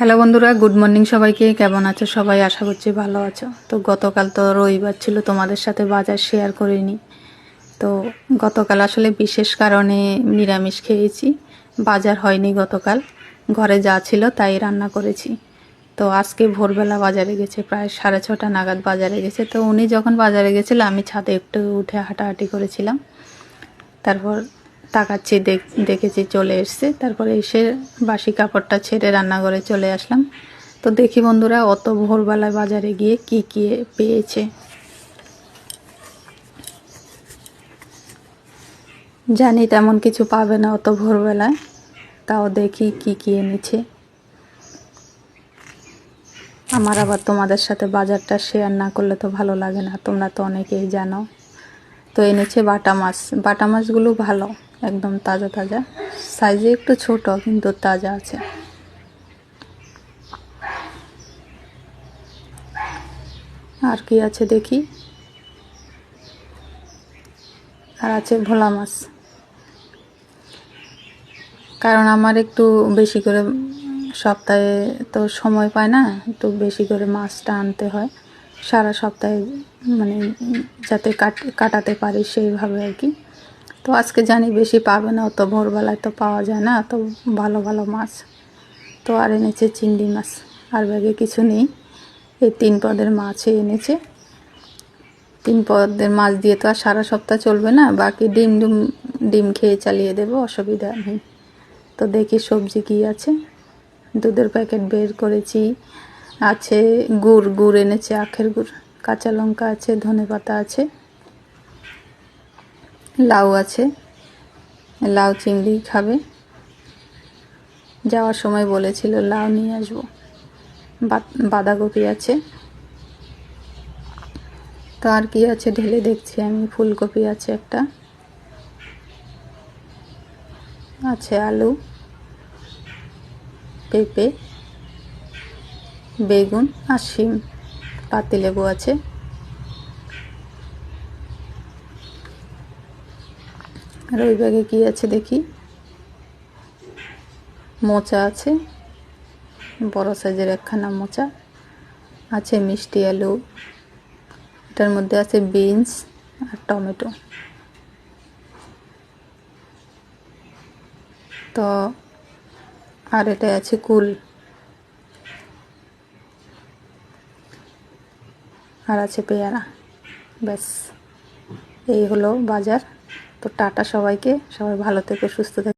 Hello বন্ধুরা, good morning সবাইকে। কেমন আছো সবাই? আশা করছি ভালো আছো। তো গতকাল তো রবিবার ছিল, তোমাদের সাথে বাজার শেয়ার করিনি। তো গতকাল আসলে বিশেষ কারণে নিরামিষ খেয়েছি, বাজার হয়নি গতকাল। ঘরে যা ছিল তাই রান্না করেছি। তো আজকে ভোরবেলা বাজারে গেছে, প্রায় 6:30 নাগাদ বাজারে গেছে। তো উনি যখন বাজারে গেছিল আমি ছাদে একটু উঠে হাঁটাহাঁটি করেছিলাম। তারপর তাকাচ্ছি, দেখেছি চলে এসছে। তারপরে এসে বাসি কাপড়টা ছেড়ে রান্নাঘরে চলে আসলাম। তো দেখি বন্ধুরা, অত ভোরবেলায় বাজারে গিয়ে কি কি পেয়েছে। জানি তেমন কিছু পাবে না অত ভোরবেলায়, তাও দেখি কি কি এনেছে। আমার আবার তোমাদের সাথে বাজারটা শেয়ার না করলে তো ভালো লাগে না, তোমরা তো অনেকেই জানো। তো এনেছে বাটা মাছ। বাটা মাছগুলো ভালো, একদম তাজা তাজা, সাইজে একটু ছোট কিন্তু তাজা আছে। আর কি আছে দেখি। আর আছে ভোলা মাছ। কারণ আমার একটু বেশি করে, সপ্তাহে তো সময় পায় না, একটু বেশি করে মাছটা আনতে হয় সারা সপ্তাহে, মানে যাতে কাটাতে পারি সেইভাবে আর কি। তো আজকে জানি বেশি পাবে না, অত ভোরবেলায় তো পাওয়া যায় না তো ভালো ভালো মাছ। তো আর এনেছে চিংড়ি মাছ। আর ব্যাগে কিছু নেই, এই 3 পদের মাছই এনেছে। 3 পদের মাছ দিয়ে তো আর সারা সপ্তাহ চলবে না, বাকি ডিম খেয়ে চালিয়ে দেবো, অসুবিধা নেই। তো দেখি সবজি কি আছে। দুধের প্যাকেট বের করেছি। আছে গুড় এনেছে, আখের গুড়। কাঁচা লঙ্কা আছে, ধনেপাতা আছে, লাউ আছে। লাউ চিংড়ি খাবে, যাওয়ার সময় বলেছিল লাউ নিয়ে আসবো। বাঁধাকপি আছে। তো আর কি আছে ঢেলে দেখছি আমি। ফুলকপি আছে একটা, আছে আলু, পেঁপে, বেগুন আর শিম, পাতিলেবু আছে। আর ওই ব্যাগে কি আছে দেখি। মোচা আছে, বড় সাইজের একখানা মোচা আছে। মিষ্টি আলু, এটার মধ্যে আছে বিনস আর টমেটো। তো আর এটা আছে কুল, আর আছে পেয়ারা। ব্যাস, এই হলো বাজার। তো টাটা সবাইকে, সবাই ভালো থেকো, সুস্থ থেকো।